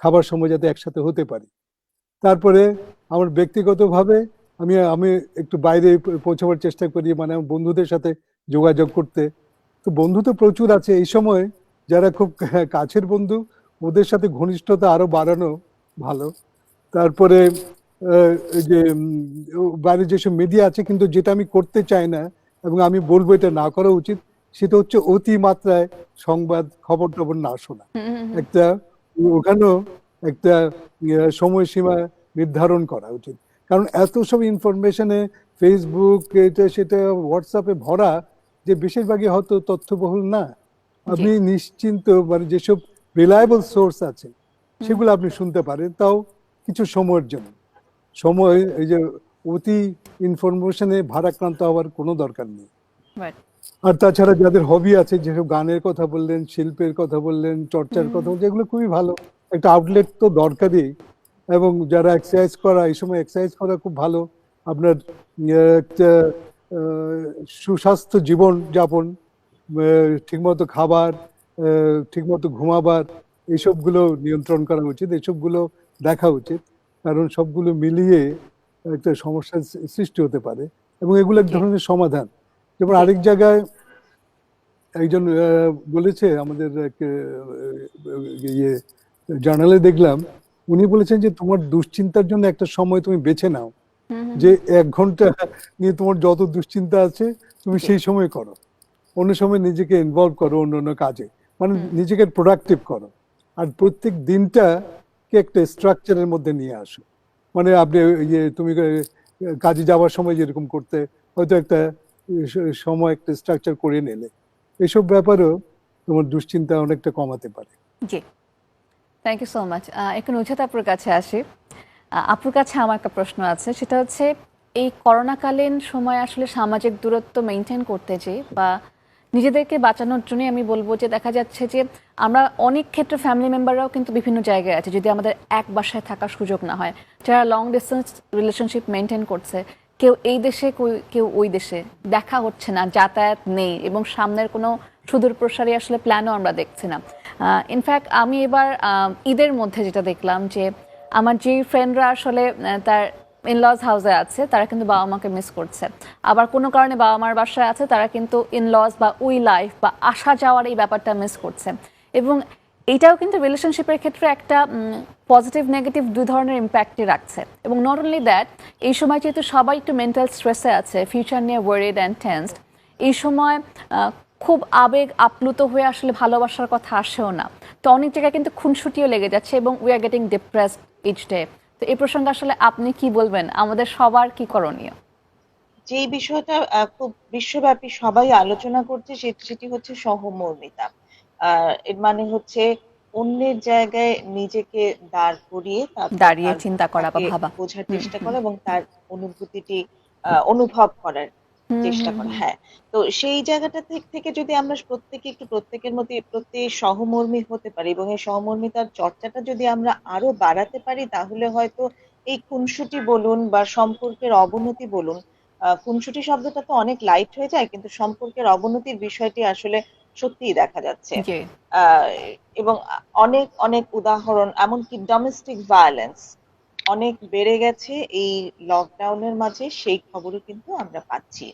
খাবার সময় যাতে একসাথে হতে পারি। তারপরে আমার ব্যক্তিগতভাবে আমি আমি একটু বাইরে পৌঁছাবার চেষ্টা করি, মানে আমার বন্ধুদের সাথে যোগাযোগ করতে। তো বন্ধু তো প্রচুর আছে এই সময়, যারা খুব কাছের বন্ধু ওদের সাথে ঘনিষ্ঠতা আরো বাড়ানো ভালো। তারপরে এই যে বাইরে যেসব মিডিয়া আছে, কিন্তু যেটা আমি করতে চাই না এবং আমি বলবো এটা না করা উচিত, সেটা হচ্ছে অতি মাত্রায় সংবাদ খবর টবর না শোনা। একটা ওখানেও একটা সময়সীমা নির্ধারণ করা উচিত। কারণ এত সব ইনফরমেশনে ফেসবুক এটা সেটা হোয়াটসঅ্যাপে ভরা, যে বেশিরভাগই হয়তো তথ্যবহুল না। আপনি নিশ্চিন্ত, মানে যেসব রিলায়েবল সোর্স আছে সেগুলো আপনি শুনতে পারেন, তাও কিছু সময়ের জন্য। সময়, এই যে অতি ইনফরমেশনে ভারাক্রান্ত হওয়ার কোনো দরকার নেই। আর তাছাড়া যাদের হবি আছে, যেসব গানের কথা বললেন, শিল্পের কথা বললেন, চর্চার কথা বললেন, যেগুলো খুবই ভালো, একটা আউটলেট তো দরকারই। এবং যারা এক্সারসাইজ করা, এই সময় এক্সারসাইজ করা খুব ভালো। আপনার একটা সুস্বাস্থ্য জীবন যাপন, ঠিকমতো খাবার, ঠিকমতো ঘুমাবার, এইসবগুলো নিয়ন্ত্রণ করা উচিত, এইসবগুলো দেখা উচিত। কারণ সবগুলো মিলিয়ে একটা সমস্যার সৃষ্টি হতে পারে এবং এগুলো এক ধরনের সমাধান। যেমন আরেক জায়গায় একজন বলেছে, আমাদের এক ইয়ে জার্নালে দেখলাম, উনি বলেছেন যে তোমার দুশ্চিন্তার জন্য একটা সময় তুমি বেছে নাও, যে 1 ঘন্টা নিয়ে তোমার যত দুশ্চিন্তা আছে তুমি সেই সময় করো, অন্য সময় নিজেকে ইনভলভ করো অন্য কাজে, মানে নিজেকে প্রোডাক্টিভ করো। আর প্রত্যেক দিনটাকে একটা স্ট্রাকচারের মধ্যে নিয়ে আসো। মানে আপনি তুমি কাজে যাওয়ার সময় যেরকম করতে, হয়তো একটা সময় একটা স্ট্রাকচার করে নিলে, এসব ব্যাপারেও তোমার দুশ্চিন্তা অনেকটা কমাতে পারে। জি, থ্যাংক ইউ সো মাচ। একটু নুজহাত আপুর কাছে আসি। আপুর কাছে আমার একটা প্রশ্ন আছে, সেটা হচ্ছে এই করোনাকালীন সময় আসলে সামাজিক দূরত্ব মেনটেন করতে যে বা নিজেদেরকে বাঁচানোর জন্যই আমি বলবো যে দেখা যাচ্ছে যে আমরা অনেক ক্ষেত্রে ফ্যামিলি মেম্বাররাও কিন্তু বিভিন্ন জায়গায় আছে, যদি আমাদের এক বাসায় থাকার সুযোগ না হয়, যারা লং ডিস্টেন্স রিলেশনশিপ মেনটেন করছে, কেউ এই দেশে কেউ ওই দেশে, দেখা হচ্ছে না, যাতায়াত নেই এবং সামনের কোনো সুদূর প্রসারী আসলে প্ল্যানও আমরা দেখছি না। ইনফ্যাক্ট আমি এবার ঈদের মধ্যে যেটা দেখলাম যে আমার যে ফ্রেন্ডরা আসলে তার ইনলজ হাউসে আছে, তারা কিন্তু বাবা মাকে মিস করছে। আবার কোনো কারণে বাবা মার বাসায় আছে, তারা কিন্তু ইনলজ বা উই লাইফ বা আসা যাওয়ার এই ব্যাপারটা মিস করছে। এবং এইটাও কিন্তু রিলেশনশিপের ক্ষেত্রে একটা পজিটিভ নেগেটিভ দুই ধরনের ইম্প্যাক্টই রাখছে। এবং নট অনলি দ্যাট, এই সময় যেহেতু সবাই একটু মেন্টাল স্ট্রেসে আছে, ফিউচার নিয়ে ওয়ারিড অ্যান্ড টেন্সড, এই সময় খুব আবেগ আপ্লুত হয়ে আসলে ভালোবাসার কথা আসেও না। তো অনেক জায়গায় কিন্তু খুনসুটিও লেগে যাচ্ছে এবং we are getting depressed each day. তো এই প্রসঙ্গে আসলে আপনি কি বলবেন, আমাদের সবার কি করণীয়? যে বিষয়টা খুব বিশ্বব্যাপী সবাই আলোচনা করছে, সেটি হচ্ছে সহমর্মিতা। এর মানে হচ্ছে অন্যের জায়গায় নিজেকে দাঁড় করিয়ে তারপর দাঁড়িয়ে তার চিন্তা করা বা তাকে ভাবা। বোঝার চেষ্টা করা এবং তার অনুভূতিটি অনুভব করার হুম চেষ্টা হুম করা, হুম হ্যাঁ। তো সেই জায়গাটা থেকে যদি আমরা প্রত্যেকে একটু প্রত্যেকের মধ্যে প্রতি সহমর্মী হতে পারি এবং এই সহমর্মিতার চর্চাটা যদি আমরা আরো বাড়াতে পারি, তাহলে হয়তো এই খুনসুটি বলুন বা সম্পর্কের অবনতি বলুন, খুনসুটি শব্দটা তো অনেক লাইট হয়ে যায়, কিন্তু সম্পর্কের অবনতির বিষয়টি আসলে সত্যিই দেখা যাচ্ছে। জি আহ, এবং অনেক অনেক উদাহরণ, এমনকি ডোমেস্টিক ভায়োলেন্স অনেক বেড়ে গেছে এই লকডাউনের মাঝে, সেই খবরও কিন্তু আমরা পাচ্ছি।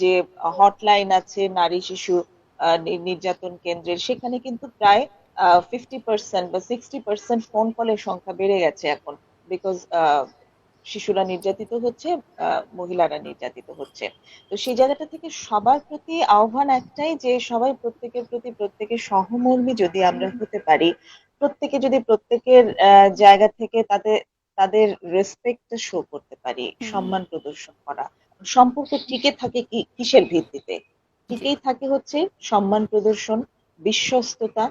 যে হটলাইন আছে নারী শিশু নির্যাতন কেন্দ্রের, সেখানে কিন্তু প্রায় 50% বা 60% ফোন কলের সংখ্যা বেড়ে গেছে এখন, বিকজ শিশুরা নির্যাতিত হচ্ছে, মহিলারা নির্যাতিত হচ্ছে। তো সেই জায়গাটা থেকে সবার প্রতি আহ্বান একটাই, যে সবাই প্রত্যেকের প্রতি প্রত্যেকের সহমর্মী যদি আমরা হতে পারি, প্রত্যেকে যদি প্রত্যেকের জায়গা থেকে তাদের তাদের রেসপেক্ট শো করতে পারি, হুম সম্মান প্রদর্শন করা। সম্পর্ক টিকে থাকে কিসের ভিত্তিতে? জি টিকেই থাকে হচ্ছে সম্মান প্রদর্শন, বিশ্বস্ততা,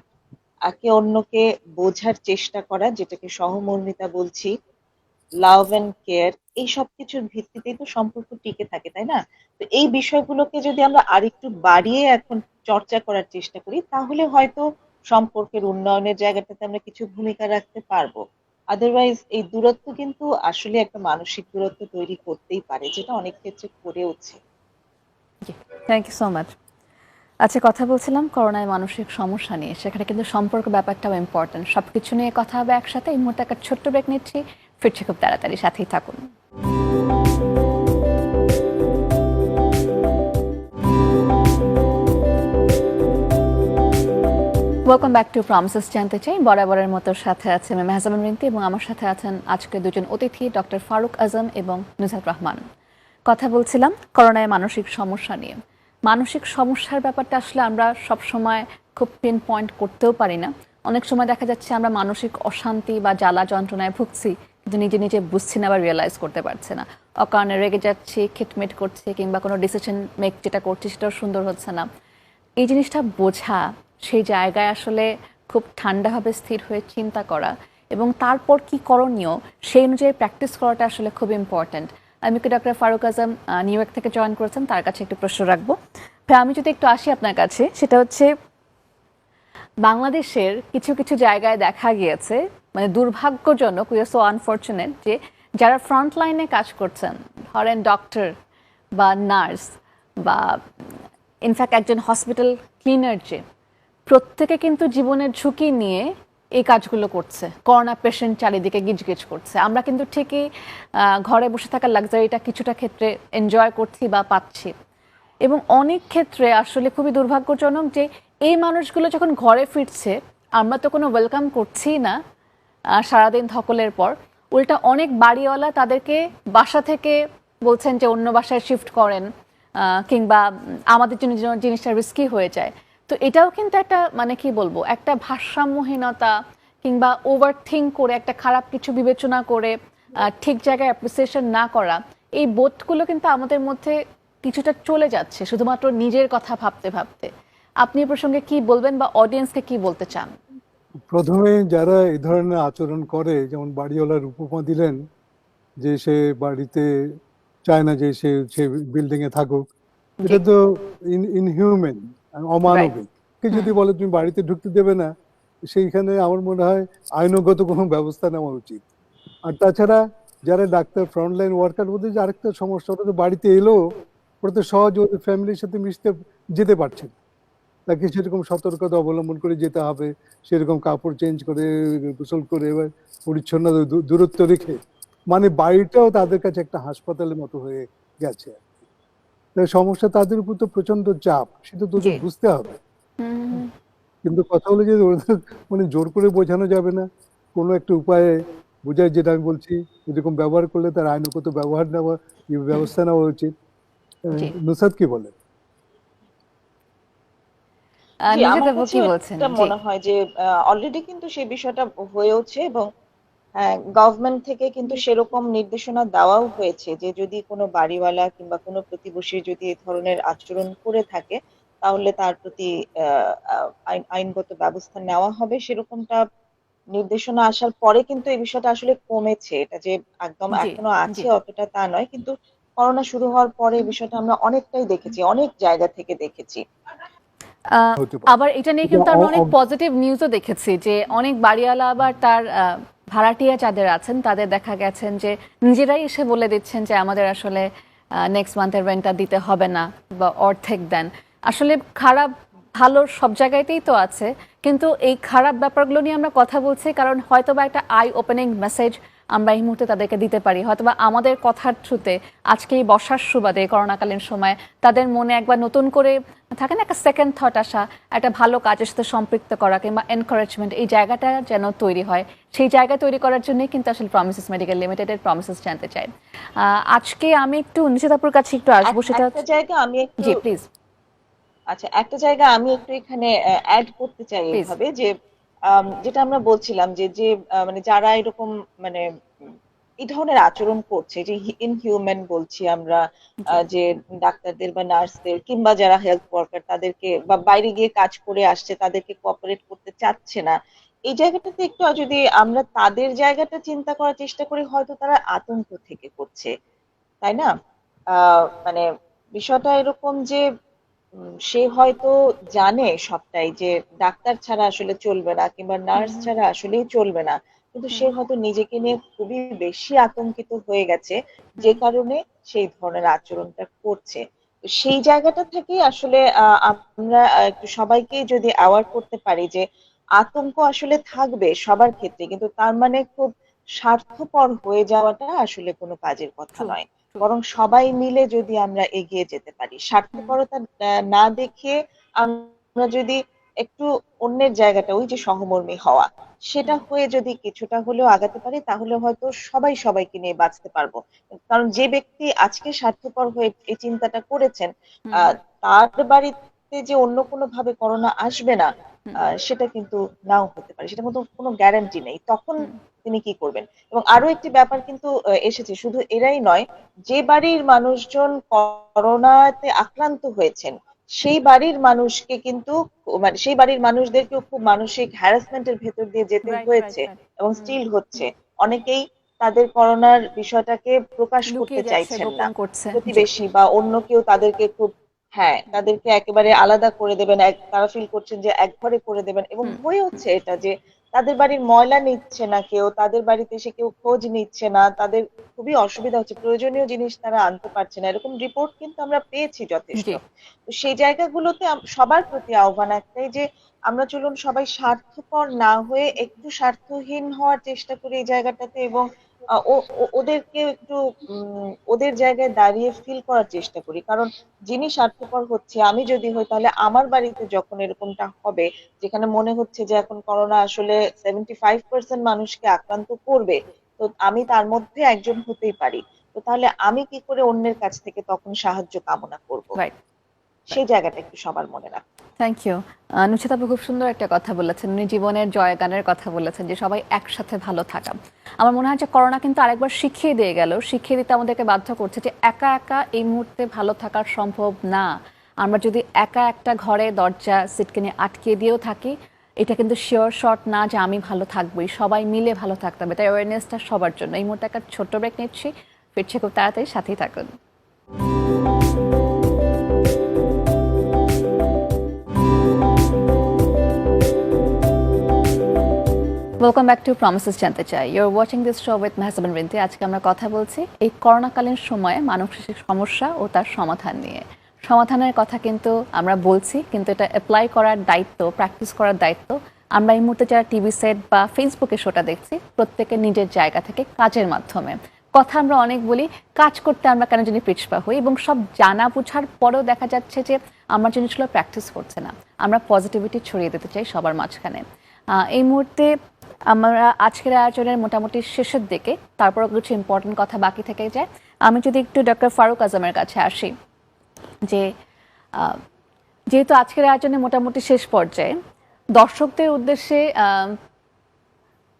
একে অন্যকে বোঝার চেষ্টা করা, যেটাকে সহমর্মিতা বলছি, লাভ এন্ড কেয়ার, এই সব কিছুর ভিত্তিতেই তো সম্পর্ক টিকে থাকে, তাই না? তো এই বিষয়গুলোকে যদি আমরা আরেকটু বাড়িয়ে এখন চর্চা করার চেষ্টা করি, তাহলে হয়তো সম্পর্কের উন্নয়নের জায়গাটাতে আমরা কিছু ভূমিকা রাখতে পারবো। আদারওয়াইজ এই দূরত্ব কিন্তু আসলে একটা মানসিক দূরত্ব তৈরি করতেই পারে, যেটা অনেক ক্ষেত্রে করেওছে। জি থ্যাংক ইউ সো মাচ। আচ্ছা, কথা বলছিলাম করোনায় মানসিক সমস্যা নিয়ে, সেখানে কিন্তু সম্পর্ক ব্যাপারটাও ইম্পর্টেন্ট। সবকিছু নিয়ে কথা হবে একসাথে। এই মুহূর্তে একটা ছোট্ট ব্রেক নিচ্ছি, ফিরছি খুব তাড়াতাড়ি, সাথেই থাকুন। ওয়েলকাম ব্যাক টু প্রমিসেস জানতে চাই। বরাবরের মতো সাথে আছে আমি মেহজাবিন রিন্তি এবং আমার সাথে আছেন আজকে দুজন অতিথি, ডক্টর ফারুক আজম এবং নুজহাত রহমান। কথা বলছিলাম করোনায় মানসিক সমস্যা নিয়ে। মানসিক সমস্যার ব্যাপারটা আসলে আমরা সব সময় খুব পিন পয়েন্ট করতেও পারি না। অনেক সময় দেখা যাচ্ছে আমরা মানসিক অশান্তি বা জ্বালা যন্ত্রণায় ভুগছি, কিন্তু নিজে নিজে বুঝছি না বা রিয়েলাইজ করতে পারছে না। অকারণে রেগে যাচ্ছি, খিটমিট করছি, কিংবা কোনো ডিসিশন মেক যেটা করছি সেটাও সুন্দর হচ্ছে না। এই জিনিসটা বোঝা, সেই জায়গায় আসলে খুব ঠান্ডাভাবে স্থির হয়ে চিন্তা করা এবং তারপর কি করণীয় সেই অনুযায়ী প্র্যাকটিস করাটা আসলে খুব ইম্পর্ট্যান্ট। আমি কি ডক্টর ফারুক আজম নিউ ইয়র্ক থেকে জয়েন করেছেন, তার কাছে একটু প্রশ্ন রাখবো। ভাই, আমি যদি একটু আসি আপনার কাছে, সেটা হচ্ছে বাংলাদেশের কিছু কিছু জায়গায় দেখা গিয়েছে, মানে দুর্ভাগ্যজনক, উই আর সো আনফর্চুনেট, যে যারা ফ্রন্ট লাইনে কাজ করছেন, ধরেন ডক্টর বা নার্স বা ইনফ্যাক্ট একজন হসপিটাল ক্লিনার, যে প্রত্যেকে কিন্তু জীবনের ঝুঁকি নিয়ে এই কাজগুলো করছে। করোনা পেশেন্ট চারিদিকে গিজগিজ করছে, আমরা কিন্তু ঠিকই ঘরে বসে থাকার লাক্সারিটা কিছুটা ক্ষেত্রে এনজয় করছি বা পাচ্ছি। এবং অনেক ক্ষেত্রে আসলে খুবই দুর্ভাগ্যজনক যে এই মানুষগুলো যখন ঘরে ফিরছে, আমরা তো কোনো ওয়েলকাম করছি না। সারাদিন ধকলের পর উল্টা অনেক বাড়িওয়ালা তাদেরকে বাসা থেকে বলছেন যে অন্য বাসায় শিফট করেন, কিংবা আমাদের জন্য যেন জিনিসটা রিস্কি হয়ে যায়। তো এটাও কিন্তু একটা, মানে কি বলবো, একটা ভারসাম্যহীনতা, কিংবা ওভার থিঙ্ক করে একটা খারাপ কিছু বিবেচনা করে ঠিক জায়গায় অ্যাপ্রিসিয়েশন না করা, এই বোধগুলো কিন্তু আমাদের মধ্যে কিছুটা চলে যাচ্ছে শুধুমাত্র নিজের কথা ভাবতে ভাবতে। আপনি এ প্রসঙ্গে কি বলবেন বা অডিয়েন্সকে কি বলতে চান? প্রথমে যারা এই ধরনের আচরণ করে, যেমন বাড়িওয়ালার উপমা দিলেন, যে সে বাড়িতে চায় না যে সে সে বিল্ডিং এ থাকুক, জি, এটা তো ইনহিউম্যান, রাইট। অমানবিক। কে হুম যদি বলে তুমি বাড়িতে ঢুকতে দেবে না, সেইখানে আমার মনে হয় আইনগত কোনো ব্যবস্থা নেওয়া উচিত। আর তাছাড়া যারা ডাক্তার, ফ্রন্টলাইন ওয়ার্কার, ওদের যে আরেকটা সমস্যা, ওরা তো বাড়িতে এলো, ওরা তো সহজে ওদের ফ্যামিলির সাথে মিশতে যেতে পারছে না। তাকে সেরকম সতর্কতা অবলম্বন করে যেতে হবে, সেরকম কাপড় চেঞ্জ করে, গোসল করে, এবার পরিচ্ছন্ন দূরত্ব রেখে, মানে বাড়িটাও তাদের কাছে একটা হাসপাতালের মতো হয়ে গেছে। তাই সমস্যা তাদের উপর তো প্রচন্ড চাপ, সেটা তো জি ওদের বুঝতে হবে। হুম হুম কিন্তু কথা হলো যে ওদের মানে জোর করে বোঝানো যাবে না, কোনো একটা উপায়ে বোঝায়, যেটা আমি বলছি, এরকম ব্যবহার করলে তার আইনগত ব্যবস্থা নেওয়া উচিত। জি নুসরাত কি বলেন? জি, নিজে আমার দেবো কি কাছেও বলছেন? এটা জি মনে হয় যে অলরেডি কিন্তু সেই বিষয়টা হয়েওছে, এবং গভর্নমেন্ট থেকে কিন্তু সেরকম নির্দেশনা দেওয়াও হয়েছে যে যদি কোনো বাড়িওয়ালা কিংবা কোনো প্রতিবেশী যদি এ ধরনের আচরণ করে থাকে, তাহলে তার প্রতি আইনগত ব্যবস্থা নেওয়া হবে, সেরকমটা নির্দেশনা আসার পরে কিন্তু এই বিষয়টা আসলে কমেছে। এটা যে একদম জি এখনো জি আছে অতটা তা নয়, কিন্তু করোনা শুরু হওয়ার পরে এই বিষয়টা আমরা অনেকটাই দেখেছি, অনেক জায়গা থেকে দেখেছি। হতে পারে। আবার এটা নিয়ে এটা কিন্তু আমরা অনেক পজিটিভ নিউজও দেখেছি যে অনেক বাড়িওয়ালা আবার তার ভাড়াটিয়া যাদের আছেন তাদের দেখা গেছেন যে নিজেরাই এসে বলে দিচ্ছেন যে আমাদের আসলে নেক্সট মান্থের রেন্টটা দিতে হবে না বা অর্ধেক দেন। আসলে খারাপ ভালো সব জায়গাতেই তো আছে, কিন্তু এই খারাপ ব্যাপারগুলো নিয়ে আমরা কথা বলছি কারণ হয়তোবা একটা আই ওপেনিং মেসেজ আমরা এই মুহূর্তে তাদেরকে দিতে পারি। হয়তোবা আমাদের কথার থ্রুতে আজকে এই বর্ষার সুবাদে করোনাকালীন সময় তাদের মনে একবার নতুন করে থাকে না একটা সেকেন্ড থট আসা, একটা ভালো কাজের সাথে সম্পৃক্ত করা কিংবা এনকারেজমেন্ট, এই জায়গাটা যেন তৈরি হয়, সেই জায়গা তৈরি করার জন্যই কিন্তু আসলে প্রমিসেস মেডিকেল লিমিটেডের প্রমিসেস জানতে চাই। আজকে আমি একটু নিশিতাপুর কাছে একটু আসবো, সেটা একটা জায়গা আমি একটু, জি প্লিজ আচ্ছা একটা জায়গা আমি একটু এখানে অ্যাড করতে চাই প্লিজ। এইভাবে যে যেটা আমরা বলছিলাম যে যে মানে যারা এরকম মানে এই ধরনের আচরণ করছে, যে ইনহিউম্যান বলছি আমরা, জি যে ডাক্তারদের বা নার্সদের কিংবা যারা হেলথ ওয়ার্কার তাদেরকে বা বাইরে গিয়ে কাজ করে আসছে তাদেরকে কোঅপারেট করতে চাচ্ছে না, এই জায়গাটাতে একটু যদি আমরা তাদের জায়গাটা চিন্তা করার চেষ্টা করি, হয়তো তারা আতঙ্ক থেকে করছে, তাই না? মানে বিষয়টা এরকম যে সে হয়তো জানে সবটাই যে ডাক্তার ছাড়া আসলে চলবে না কিংবা হুম নার্স হুম ছাড়া আসলেই চলবে না, কিন্তু হুম সে হয়তো নিজেকে নিয়ে খুবই বেশি আতঙ্কিত হয়ে গেছে, যে হুম কারণে সেই ধরনের আচরণটা করছে। তো সেই জায়গাটা থেকেই আসলে আমরা একটু সবাইকে যদি অ্যাওয়ার করতে পারি যে আতঙ্ক আসলে থাকবে সবার ক্ষেত্রে, কিন্তু তার মানে খুব স্বার্থপর হয়ে যাওয়াটা আসলে কোনো কাজের কথা ট্রু নয়। ট্রু। বরং সবাই মিলে যদি আমরা এগিয়ে যেতে পারি, হুম স্বার্থপরতা না দেখিয়ে আমরা যদি একটু অন্যের জায়গাটা, ওই যে সহমর্মী হওয়া, সেটা হুম হয়ে যদি কিছুটা হলেও আগাতে পারি, তাহলে হয়তো সবাই সবাইকে নিয়ে বাঁচতে পারবো। কারণ যে ব্যক্তি আজকে স্বার্থপর হয়ে এই চিন্তাটা করেছেন, হুম আহ তার বাড়িতে যে অন্য কোনো ভাবে করোনা আসবে না, হুম সেটা কিন্তু নাও হতে পারে, সেটা কিন্তু কোনো গ্যারান্টি নেই। তখন হুম তিনি কি করবেন? এবং আরো একটি ব্যাপার কিন্তু এসেছে, শুধু এরাই নয়, যে বাড়ির মানুষজন করোনাতে আক্রান্ত হয়েছেন সেই বাড়ির মানুষকে কিন্তু, মানে সেই বাড়ির মানুষদেরকেও খুব মানসিক হ্যারাসমেন্টের ভেতর দিয়ে যেতে রাইট রাইট হয়েছে রাইট। এবং হুম স্টিল হচ্ছে। অনেকেই তাদের করোনার বিষয়টাকে প্রকাশ করতে লুকিয়ে যাচ্ছে, চাইছেন না, গোপন করছে। জি প্রতিবেশী বা অন্য কেউ তাদেরকে খুব, হ্যাঁ তাদেরকে একেবারে আলাদা করে দেবেন, তারা ফিল করছেন যে এক ঘরে করে দেবেন, এবং হুম হয়ে হচ্ছে এটা যে তাদের বাড়ির ময়লা নিচ্ছে না কেউ, তাদের বাড়িতে এসে কেউ খোঁজ নিচ্ছে না, তাদের খুবই অসুবিধা হচ্ছে, প্রয়োজনীয় জিনিস তারা আনতে পারছে না, এরকম রিপোর্ট কিন্তু আমরা পেয়েছি যথেষ্ট। জি তো সেই জায়গাগুলোতে সবার প্রতি আহ্বান একটাই যে আমরা চলুন সবাই স্বার্থপর না হয়ে একটু স্বার্থহীন হওয়ার চেষ্টা করি এই জায়গাটাতে, এবং ওদেরকে একটু ওদের জায়গায় দাঁড়িয়ে ফিল করার চেষ্টা করি। কারণ যিনি স্বার্থপর হচ্ছে, আমি যদি হই, তাহলে আমার বাড়িতে যখন এরকমটা হবে, যেখানে মনে হচ্ছে যে এখন করোনা আসলে 75% মানুষকে আক্রান্ত করবে, তো আমি তার মধ্যে একজন হতেই পারি, তো তাহলে আমি কি করে অন্যের কাছ থেকে তখন সাহায্য কামনা করব? রাইট। সেই জায়গাটা একটু সবার মনে রাখা। Thank you. নুসরাত আপু খুব সুন্দর একটা কথা বলেছেন, উনি জীবনের জয়গানের কথা বলেছেন যে সবাই একসাথে ভালো থাকা। আমার মনে হয় যে করোনা কিন্তু আরেকবার শিখিয়ে দিয়ে গেল, শিখিয়ে দিতে আমাদেরকে বাধ্য করছে যে একা একা এই মুহূর্তে ভালো থাকা সম্ভব না। আমরা যদি একা একটা ঘরে দরজা সিটকে আটকে দিয়েও থাকি, এটা কিন্তু শিওর শট না যে আমি ভালো থাকবোই, সবাই মিলে ভালো থাকতে হবে। তাই অ্যাওয়ারনেসটা সবার জন্য। এই মুহূর্তে একটা ছোট্ট ব্রেক নিচ্ছি, ফিরছে খুব তাড়াতাড়ি, সাথেই থাকুন। ওয়েলকাম ব্যাক টু প্রমিসেস জানতে চাই। You're watching this show with Mehsabin Rinti. আজকে আমরা কথা বলছি এই করোনাকালীন সময়ে মানসিক সমস্যা ও তার সমাধান নিয়ে। সমাধানের কথা কিন্তু আমরা বলছি, কিন্তু এটা অ্যাপ্লাই করার দায়িত্ব, প্র্যাকটিস করার দায়িত্ব আমরা এই মুহূর্তে যারা টিভি সেট বা ফেসবুকে শোটা দেখছি, প্রত্যেকে নিজের জায়গা থেকে কাজের মাধ্যমে। কথা আমরা অনেক বলি, কাজ করতে আমরা কেন জানি পিছপা হই, এবং সব জানা বোঝার পরেও দেখা যাচ্ছে যে আমার জিনিসগুলো প্র্যাকটিস করছে না। আমরা পজিটিভিটি ছড়িয়ে দিতে চাই সবার মাঝখানে। এই মুহূর্তে আমরা আজকের আয়োজনের মোটামুটি শেষের দিকে, তারপরও কিছু ইম্পর্টেন্ট কথা বাকি থেকে যায়। আমি যদি একটু ডক্টর ফারুক আজমের কাছে আসি, যে যেহেতু আজকের আয়োজনে মোটামুটি শেষ পর্যায়ে, দর্শকদের উদ্দেশ্যে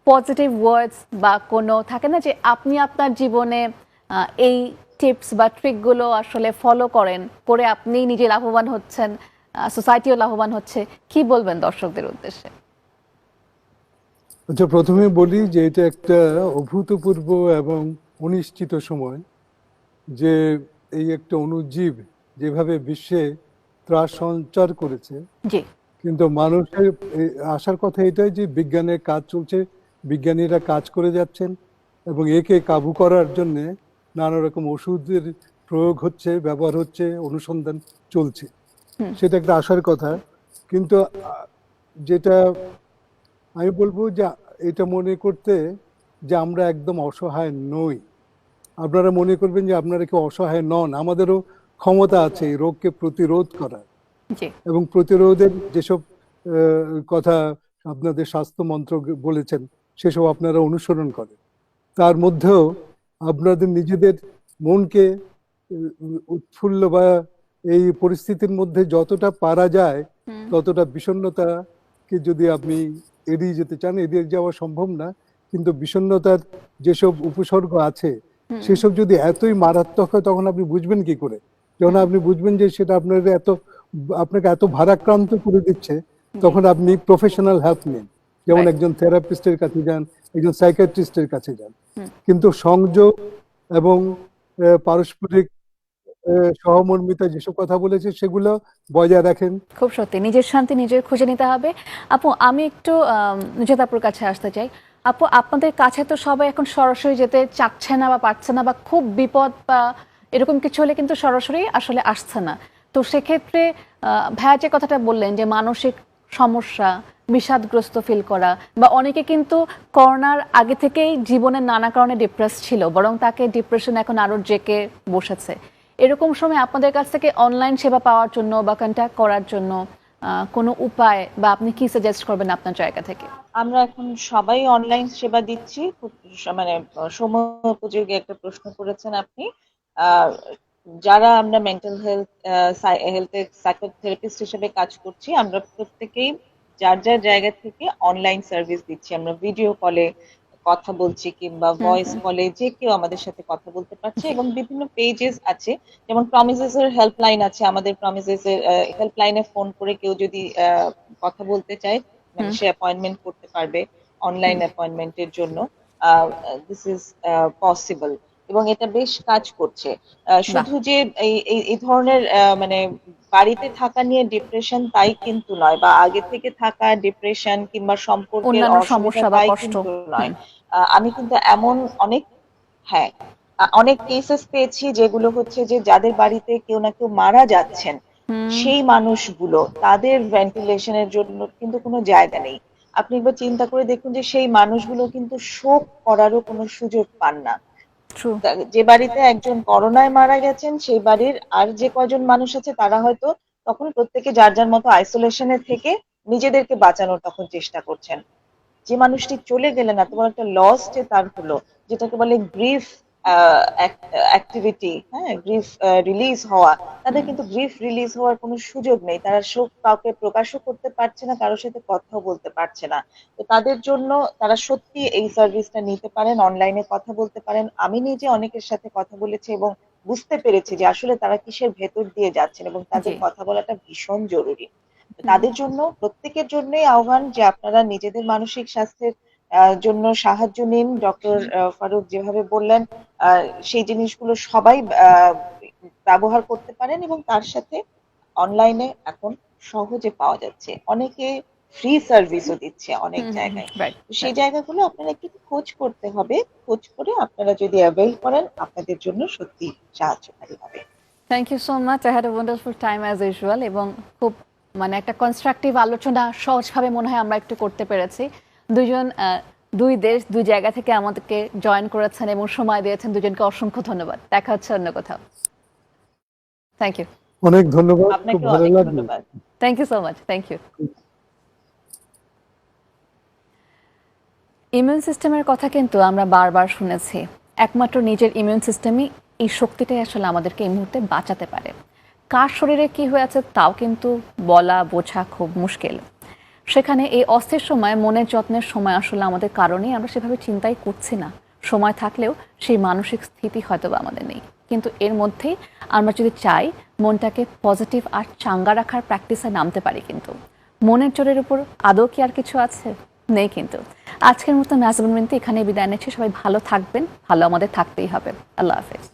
পজিটিভ ওয়ার্ডস বা কোনো থাকে না যে আপনি আপনার জীবনে এই টিপস বা ট্রিকগুলো আসলে ফলো করেন, করে আপনি নিজে লাভবান হচ্ছেন, সোসাইটিও লাভবান হচ্ছে, কি বলবেন দর্শকদের উদ্দেশ্যে? আচ্ছা, প্রথমে বলি যে এটা একটা অভূতপূর্ব এবং অনিশ্চিত সময়, যে এই একটা অণুজীব যেভাবে বিশ্বে ত্রাস সঞ্চার করেছে, জি। কিন্তু মানুষের আসার কথা এটাই যে বিজ্ঞানের কাজ চলছে, বিজ্ঞানীরা কাজ করে যাচ্ছেন এবং একে কাবু করার জন্য নানা রকম ওষুধের প্রয়োগ হচ্ছে, ব্যবহার হচ্ছে, অনুসন্ধান চলছে। সেটা একটা আশার কথা। কিন্তু যেটা আমি বলবো যে এটা মনে করতে যে আমরা একদম অসহায় নই। আপনারা মনে করবেন যে আপনারা কেউ অসহায় নন, আমাদেরও ক্ষমতা আছে এই রোগকে প্রতিরোধ করার। জি। এবং প্রতিরোধের যেসব কথা আপনাদের স্বাস্থ্য মন্ত্রক বলেছেন সেসব আপনারা অনুসরণ করেন। তার মধ্যেও আপনাদের নিজেদের মনকে উৎফুল্ল বা এই পরিস্থিতির মধ্যে যতটা পারা যায় ততটা বিষণ্ণতাকে যদি আপনি এড়িয়ে যেতে চান, এড়িয়ে যাওয়া সম্ভব না, কিন্তু বিষণ্ণতার যেসব উপসর্গ আছে সেসব যদি এতই মারাত্মক হয় তখন আপনি বুঝবেন কি করে? যখন আপনি বুঝবেন যে সেটা আপনাকে এত ভারাক্রান্ত করে দিচ্ছে, তখন আপনি প্রফেশনাল হেল্প নিন। যেমন একজন থেরাপিস্টের কাছে যান, একজন সাইকিয়াট্রিস্টের কাছে যান। কিন্তু সংযোগ এবং পারস্পরিক সহমর্মিতা যেসব কথা বলেছে সেগুলো বজায় রাখেন। খুব সত্যি, নিজের শান্তি নিজের খুঁজে নিতে হবে। আপু, আমি একটু নুজাতাপুর কাছে আসতে চাই। আপু, আপনাদের কাছে তো সবাই এখন সরাসরি যেতে চাচ্ছে না বা পারছে না, বা খুব বিপদ বা এরকম কিছু হলে কিন্তু সরাসরি আসলে আসছে না। তো সেক্ষেত্রে ভাইয়া যে কথাটা বললেন যে মানসিক সমস্যা, বিষাদগ্রস্ত ফিল করা, বা অনেকে কিন্তু করোনার আগে থেকেই জীবনের নানা কারণে ডিপ্রেস ছিল, বরং তাকে ডিপ্রেশন এখন আরো জেকে বসেছে। এরকম সময় আপনাদের কাছ থেকে অনলাইন সেবা পাওয়ার জন্য বা কন্ট্যাক্ট করার জন্য কোনো উপায় বা আপনি কি সাজেস্ট করবেন আপনার জায়গা থেকে? আমরা এখন সবাই অনলাইন সেবা দিচ্ছি। খুব মানে সময় উপযোগী একটা প্রশ্ন করেছেন আপনি। আহ, যারা আমরা মেন্টাল হেলথে সাইকোথেরাপিস্ট হিসেবে কাজ করছি, আমরা প্রত্যেকেই যার যার জায়গা থেকে অনলাইন সার্ভিস দিচ্ছি। আমরা ভিডিও কলে কথা বলছি কিংবা ভয়েস কলে যে কেউ আমাদের সাথে কথা বলতে পারছে, এবং বিভিন্ন পেজেস আছে, যেমন প্রমিসেস এর হেল্পলাইন আছে। আমাদের প্রমিসেস এর হেল্পলাইনে ফোন করে কেউ যদি কথা বলতে চায়, মানে সে অ্যাপয়েন্টমেন্ট করতে পারবে অনলাইন অ্যাপয়েন্টমেন্টের জন্য। দিস ইজ পসিবল, এবং এটা বেশ কাজ করছে। শুধু যে এই ধরনের মানে বাড়িতে থাকা নিয়ে ডিপ্রেশন তাই কিন্তু নয়, বা আগে থেকে থাকা ডিপ্রেশন কিংবা সম্পর্কের অন্যান্য অসুবিধা সমস্যা বা তাই কষ্ট। কিন্তু নয়। আমি কিন্তু এমন অনেক, হ্যাঁ, অনেক কেসেস পেয়েছি যেগুলো হচ্ছে যে যাদের বাড়িতে কেউ না কেউ মারা যাচ্ছেন, সেই মানুষগুলো, তাদের ভেন্টিলেশনের জন্য কিন্তু কোনো জায়গা নেই। আপনি একবার চিন্তা করে দেখুন যে সেই মানুষগুলো কিন্তু শোক করারও কোনো সুযোগ পান না। ট্রু। যে বাড়িতে একজন করোনায় মারা গেছেন, সেই বাড়ির আর যে কয়জন মানুষ আছে তারা হয়তো তখন প্রত্যেকে যার যার মতো আইসোলেশনে থেকে নিজেদেরকে বাঁচানোর তখন চেষ্টা করছেন। যে মানুষটি চলে গেলেন, এত বড় একটা লস যে তার হলো, যেটাকে বলে গ্রিফ অ্যাক্টিভিটি, হ্যাঁ, গ্রিফ রিলিজ হওয়া, তাদের কিন্তু গ্রিফ রিলিজ হওয়ার কোনো সুযোগ নেই। তারা শোক কাউকে প্রকাশও করতে পারছে না, কারোর সাথে কথাও বলতে পারছে না। তো তাদের জন্য তারা সত্যি এই সার্ভিসটা নিতে পারেন, অনলাইনে কথা বলতে পারেন। আমি নিজে অনেকের সাথে কথা বলেছি এবং বুঝতে পেরেছি যে আসলে তারা কিসের ভেতর দিয়ে যাচ্ছেন, এবং তাদের জি। কথা বলাটা ভীষণ জরুরি। তাদের জন্য, প্রত্যেকের জন্যই আহ্বান যে আপনারা নিজেদের মানসিক স্বাস্থ্যের জন্য সাহায্য নিন। ডক্টর ফারুক যেভাবে বললেন, সেই জিনিসগুলো সবাই ব্যবহার করতে পারেন, এবং তার সাথে অনলাইনে এখন সহজে পাওয়া যাচ্ছে। অনেকে ফ্রি সার্ভিসও দিচ্ছে অনেক জায়গায়। রাইট। তো সেই জায়গাগুলো আপনারা একটু খোঁজ করতে হবে। খোঁজ করে আপনারা যদি অ্যাভেল করেন, আপনাদের জন্য সত্যি সাহায্যকারী হবে। Thank you so much. I had a wonderful time as usual, এবং খুব মানে একটা কনস্ট্রাকটিভ আলোচনা সহজভাবে মনে হয় আমরা একটু করতে পেরেছি। দুইজন দুই দেশ দুই জায়গা থেকে আমাদেরকে জয়েন করেছেন এবং সময় দিয়েছেন, দুজনকে অসংখ্য ধন্যবাদ। দেখা হচ্ছে অন্য কোথাও। Thank you. অনেক ধন্যবাদ, খুব আপনাকেও ভালো অনেক লাগলো। ধন্যবাদ। Thank you so much. Thank you. Immune সিস্টেমের কথা কিন্তু আমরা বারবার শুনেছি। একমাত্র নিজের ইমিউন সিস্টেমই এই শক্তিটাই আসলে আমাদেরকে এই মুহূর্তে বাঁচাতে পারে। কার শরীরে কি হয়েছে তাও কিন্তু বলা বোঝা খুব মুশকিল। সেখানে এই অস্থির সময় মনের যত্নের সময় আসলে আমাদের কারণেই আমরা সেভাবে চিন্তাই করছি না। সময় থাকলেও সেই মানসিক স্থিতি হয়তো বা আমাদের নেই। কিন্তু এর মধ্যেই আমরা যদি চাই মনটাকে পজিটিভ আর চাঙ্গা রাখার প্র্যাকটিসে নামতে পারি। কিন্তু মনের জোরের উপর আদৌ কি আর কিছু আছে? নেই। কিন্তু আজকের মতো নাজমুন মিন্তি এখানে বিদায় নিচ্ছি। সবাই ভালো থাকবেন, ভালো আমাদের থাকতেই হবে। আল্লাহ হাফেজ।